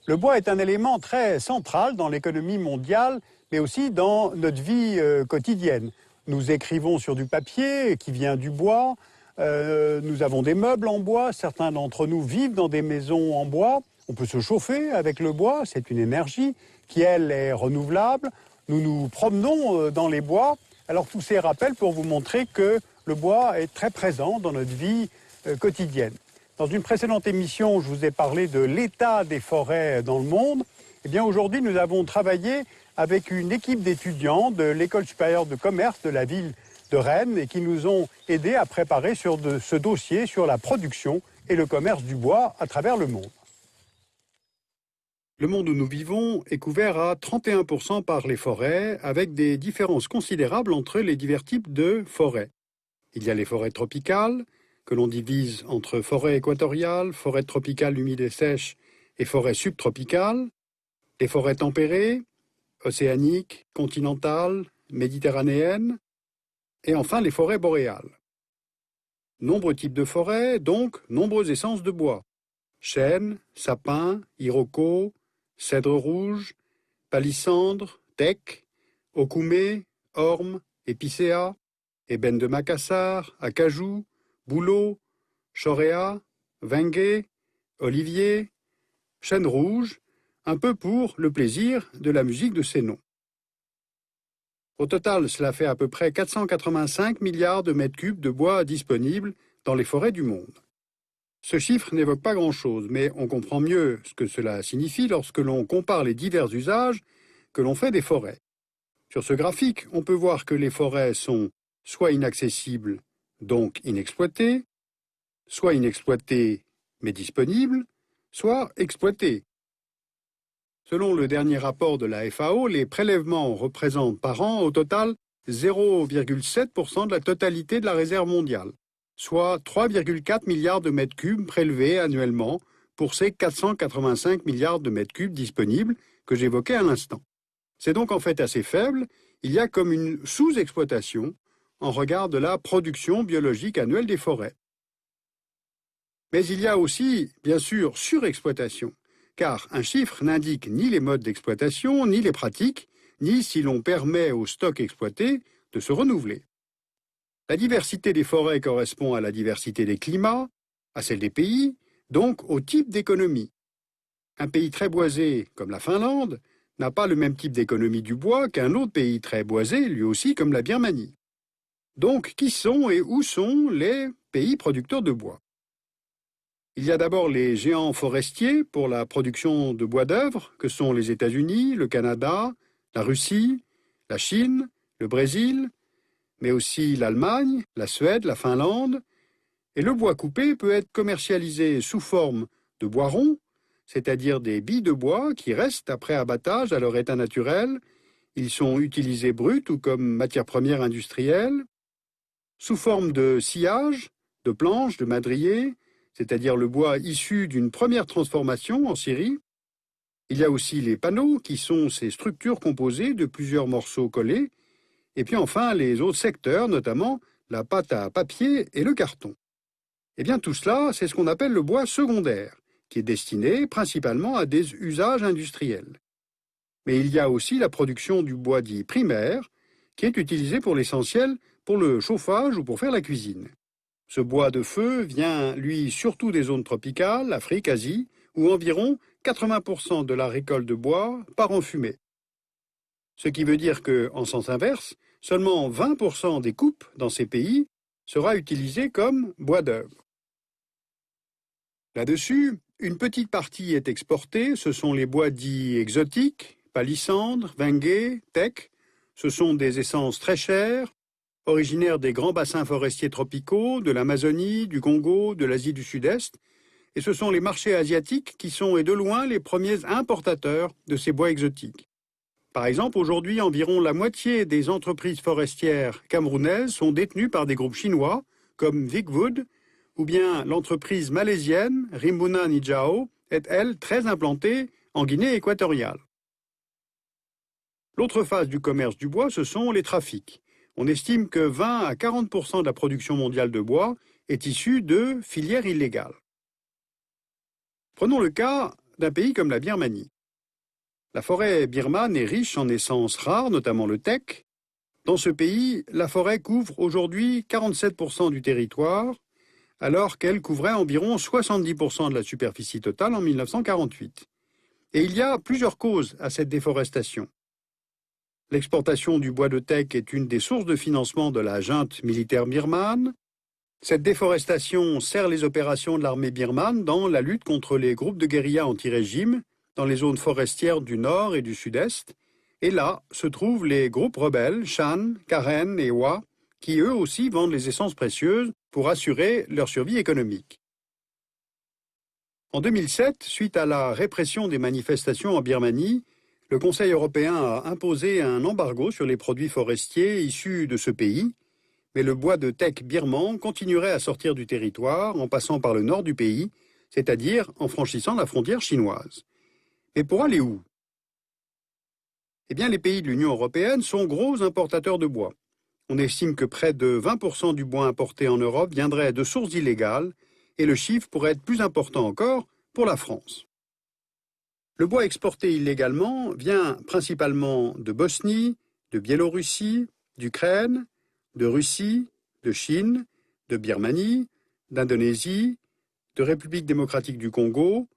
Le bois est un élément très central dans l'économie mondiale, mais aussi dans notre vie quotidienne. Nous écrivons sur du papier qui vient du bois, nous avons des meubles en bois, certains d'entre nous vivent dans des maisons en bois. On peut se chauffer avec le bois, c'est une énergie qui, elle, est renouvelable. Nous nous promenons dans les bois. Alors tous ces rappels pour vous montrer que le bois est très présent dans notre vie quotidienne. Dans une précédente émission, je vous ai parlé de l'état des forêts dans le monde. Eh bien, aujourd'hui, nous avons travaillé avec une équipe d'étudiants de l'École supérieure de commerce de la ville de Rennes et qui nous ont aidés à préparer ce dossier sur la production et le commerce du bois à travers le monde. Le monde où nous vivons est couvert à 31% par les forêts, avec des différences considérables entre les divers types de forêts. Il y a les forêts tropicales, que l'on divise entre forêts équatoriales, forêts tropicales humides et sèches et forêts subtropicales, les forêts tempérées, océaniques, continentales, méditerranéennes, et enfin les forêts boréales. Nombreux types de forêts, donc nombreuses essences de bois. Chênes, sapins, irocos, cèdre rouge, palissandre, teck, okoumé, orme, épicéa, ébène de Macassar, acajou, bouleau, choréa, vinguet, olivier, chêne rouge, un peu pour le plaisir de la musique de ces noms. Au total, cela fait à peu près 485 milliards de mètres cubes de bois disponibles dans les forêts du monde. Ce chiffre n'évoque pas grand-chose, mais on comprend mieux ce que cela signifie lorsque l'on compare les divers usages que l'on fait des forêts. Sur ce graphique, on peut voir que les forêts sont soit inaccessibles, donc inexploitées, soit inexploitées mais disponibles, soit exploitées. Selon le dernier rapport de la FAO, les prélèvements représentent par an au total 0,7% de la totalité de la réserve mondiale, soit 3,4 milliards de mètres cubes prélevés annuellement pour ces 485 milliards de mètres cubes disponibles que j'évoquais à l'instant. C'est donc en fait assez faible, il y a comme une sous-exploitation en regard de la production biologique annuelle des forêts. Mais il y a aussi, bien sûr, surexploitation, car un chiffre n'indique ni les modes d'exploitation, ni les pratiques, ni si l'on permet aux stocks exploités de se renouveler. La diversité des forêts correspond à la diversité des climats, à celle des pays, donc au type d'économie. Un pays très boisé, comme la Finlande, n'a pas le même type d'économie du bois qu'un autre pays très boisé, lui aussi comme la Birmanie. Donc, qui sont et où sont les pays producteurs de bois? Il y a d'abord les géants forestiers pour la production de bois d'œuvre, que sont les États-Unis, le Canada, la Russie, la Chine, le Brésil, mais aussi l'Allemagne, la Suède, la Finlande. Et le bois coupé peut être commercialisé sous forme de bois rond, c'est-à-dire des billes de bois qui restent après abattage à leur état naturel. Ils sont utilisés bruts ou comme matière première industrielle, sous forme de sciage, de planches, de madriers, c'est-à-dire le bois issu d'une première transformation en scierie. Il y a aussi les panneaux, qui sont ces structures composées de plusieurs morceaux collés, et puis enfin les autres secteurs, notamment la pâte à papier et le carton. Eh bien tout cela, c'est ce qu'on appelle le bois secondaire, qui est destiné principalement à des usages industriels. Mais il y a aussi la production du bois dit primaire, qui est utilisé pour l'essentiel pour le chauffage ou pour faire la cuisine. Ce bois de feu vient, lui, surtout des zones tropicales, Afrique, Asie, où environ 80% de la récolte de bois part en fumée. Ce qui veut dire qu'en sens inverse, seulement 20% des coupes dans ces pays sera utilisé comme bois d'œuvre. Là-dessus, une petite partie est exportée, ce sont les bois dits exotiques, palissandre, vinguet, teck. Ce sont des essences très chères, originaires des grands bassins forestiers tropicaux, de l'Amazonie, du Congo, de l'Asie du Sud-Est, et ce sont les marchés asiatiques qui sont, et de loin, les premiers importateurs de ces bois exotiques. Par exemple, aujourd'hui, environ la moitié des entreprises forestières camerounaises sont détenues par des groupes chinois, comme Vicwood, ou bien l'entreprise malaisienne Rimbuna Nijao est, elle, très implantée en Guinée équatoriale. L'autre phase du commerce du bois, ce sont les trafics. On estime que 20 à 40% de la production mondiale de bois est issue de filières illégales. Prenons le cas d'un pays comme la Birmanie. La forêt birmane est riche en essences rares, notamment le teck. Dans ce pays, la forêt couvre aujourd'hui 47% du territoire, alors qu'elle couvrait environ 70% de la superficie totale en 1948. Et il y a plusieurs causes à cette déforestation. L'exportation du bois de teck est une des sources de financement de la junte militaire birmane. Cette déforestation sert les opérations de l'armée birmane dans la lutte contre les groupes de guérilla anti-régime dans les zones forestières du nord et du sud-est. Et là se trouvent les groupes rebelles Shan, Karen et Wa, qui eux aussi vendent les essences précieuses pour assurer leur survie économique. En 2007, suite à la répression des manifestations en Birmanie, le Conseil européen a imposé un embargo sur les produits forestiers issus de ce pays, mais le bois de teck birman continuerait à sortir du territoire en passant par le nord du pays, c'est-à-dire en franchissant la frontière chinoise. Mais pour aller où? Eh bien, les pays de l'Union européenne sont gros importateurs de bois. On estime que près de 20% du bois importé en Europe viendrait de sources illégales, et le chiffre pourrait être plus important encore pour la France. Le bois exporté illégalement vient principalement de Bosnie, de Biélorussie, d'Ukraine, de Russie, de Chine, de Birmanie, d'Indonésie, de République démocratique du Congo,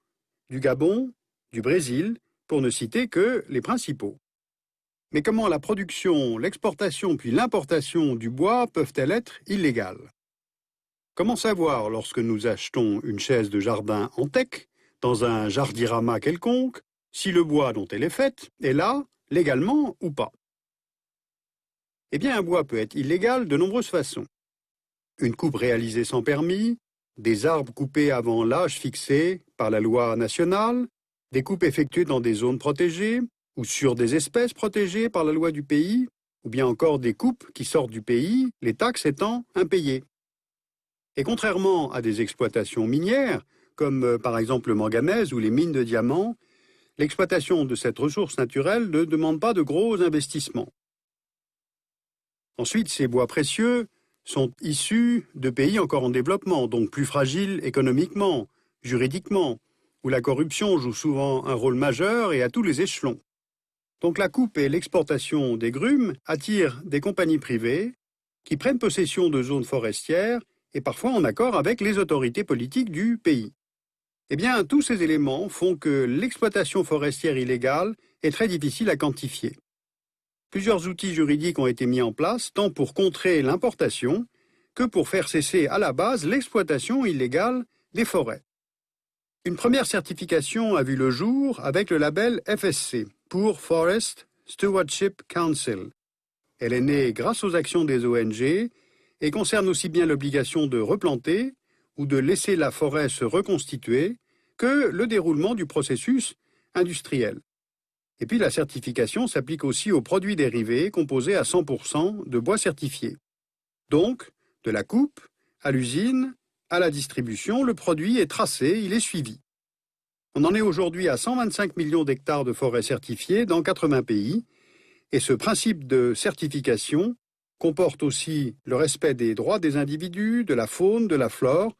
du Gabon, du Brésil, pour ne citer que les principaux. Mais comment la production, l'exportation puis l'importation du bois peuvent-elles être illégales? Comment savoir lorsque nous achetons une chaise de jardin en teck, dans un jardirama quelconque, si le bois dont elle est faite est là, légalement ou pas? Eh bien, un bois peut être illégal de nombreuses façons. Une coupe réalisée sans permis, des arbres coupés avant l'âge fixé par la loi nationale, des coupes effectuées dans des zones protégées ou sur des espèces protégées par la loi du pays, ou bien encore des coupes qui sortent du pays, les taxes étant impayées. Et contrairement à des exploitations minières, comme par exemple le manganèse ou les mines de diamants, l'exploitation de cette ressource naturelle ne demande pas de gros investissements. Ensuite, ces bois précieux sont issus de pays encore en développement, donc plus fragiles économiquement, juridiquement, où la corruption joue souvent un rôle majeur et à tous les échelons. Donc la coupe et l'exportation des grumes attirent des compagnies privées qui prennent possession de zones forestières et parfois en accord avec les autorités politiques du pays. Eh bien, tous ces éléments font que l'exploitation forestière illégale est très difficile à quantifier. Plusieurs outils juridiques ont été mis en place, tant pour contrer l'importation que pour faire cesser à la base l'exploitation illégale des forêts. Une première certification a vu le jour avec le label FSC, pour Forest Stewardship Council. Elle est née grâce aux actions des ONG et concerne aussi bien l'obligation de replanter ou de laisser la forêt se reconstituer que le déroulement du processus industriel. Et puis la certification s'applique aussi aux produits dérivés composés à 100% de bois certifié. Donc, de la coupe à l'usine, à la distribution, le produit est tracé, il est suivi. On en est aujourd'hui à 125 millions d'hectares de forêts certifiées dans 80 pays, et ce principe de certification comporte aussi le respect des droits des individus, de la faune, de la flore,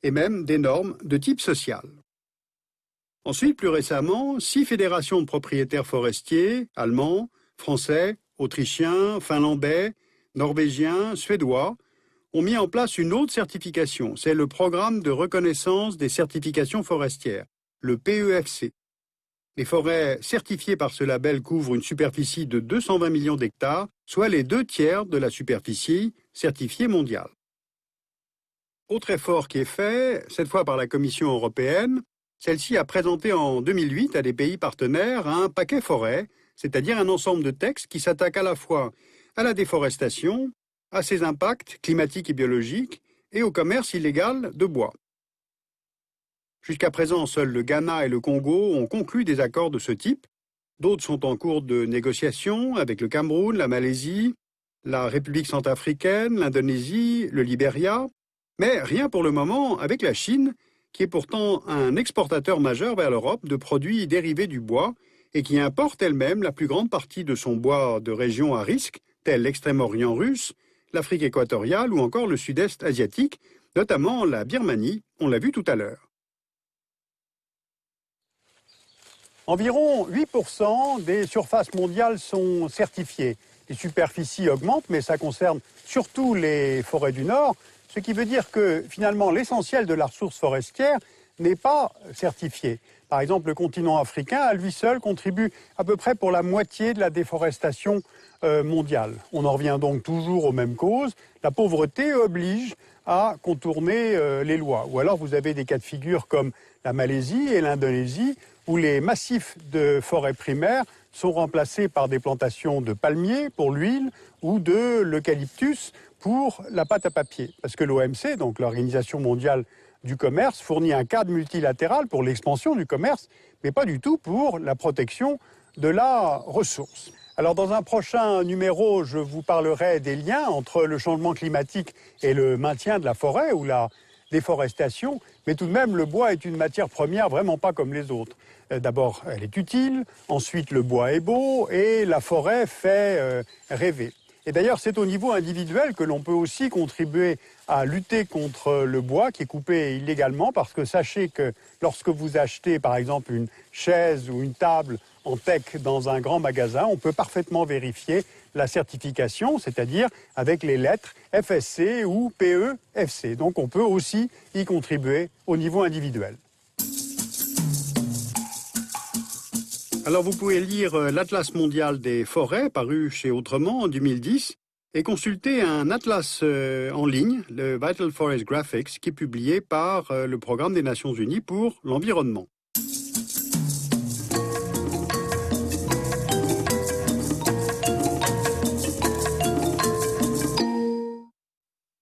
et même des normes de type social. Ensuite, plus récemment, 6 fédérations de propriétaires forestiers, allemands, français, autrichiens, finlandais, norvégiens, suédois, ont mis en place une autre certification. C'est le programme de reconnaissance des certifications forestières, le PEFC. Les forêts certifiées par ce label couvrent une superficie de 220 millions d'hectares, soit les 2/3 de la superficie certifiée mondiale. Autre effort qui est fait, cette fois par la Commission européenne, celle-ci a présenté en 2008 à des pays partenaires un paquet forêt, c'est-à-dire un ensemble de textes qui s'attaquent à la fois à la déforestation, à ses impacts climatiques et biologiques et au commerce illégal de bois. Jusqu'à présent, seuls le Ghana et le Congo ont conclu des accords de ce type. D'autres sont en cours de négociation avec le Cameroun, la Malaisie, la République centrafricaine, l'Indonésie, le Libéria, mais rien pour le moment avec la Chine, qui est pourtant un exportateur majeur vers l'Europe de produits dérivés du bois et qui importe elle-même la plus grande partie de son bois de régions à risque, telles l'extrême-orient russe, l'Afrique équatoriale ou encore le sud-est asiatique, notamment la Birmanie, on l'a vu tout à l'heure. Environ 8% des surfaces mondiales sont certifiées. Les superficies augmentent, mais ça concerne surtout les forêts du Nord, ce qui veut dire que finalement l'essentiel de la ressource forestière n'est pas certifié. Par exemple, le continent africain, à lui seul, contribue à peu près pour la moitié de la déforestation mondiale. On en revient donc toujours aux mêmes causes. La pauvreté oblige à contourner les lois. Ou alors vous avez des cas de figure comme la Malaisie et l'Indonésie, où les massifs de forêts primaires sont remplacés par des plantations de palmiers pour l'huile ou de l'eucalyptus pour la pâte à papier. Parce que l'OMC, donc l'Organisation mondiale du commerce, fournit un cadre multilatéral pour l'expansion du commerce, mais pas du tout pour la protection de la ressource. Alors dans un prochain numéro, je vous parlerai des liens entre le changement climatique et le maintien de la forêt ou la déforestation, mais tout de même le bois est une matière première vraiment pas comme les autres. D'abord, elle est utile, ensuite le bois est beau et la forêt fait rêver. Et d'ailleurs, c'est au niveau individuel que l'on peut aussi contribuer à lutter contre le bois qui est coupé illégalement, parce que sachez que lorsque vous achetez par exemple une chaise ou une table en teck dans un grand magasin, on peut parfaitement vérifier la certification, c'est-à-dire avec les lettres FSC ou PEFC. Donc on peut aussi y contribuer au niveau individuel. Alors vous pouvez lire l'Atlas mondial des forêts, paru chez Autrement en 2010, et consulter un atlas en ligne, le Vital Forest Graphics, qui est publié par le Programme des Nations Unies pour l'environnement.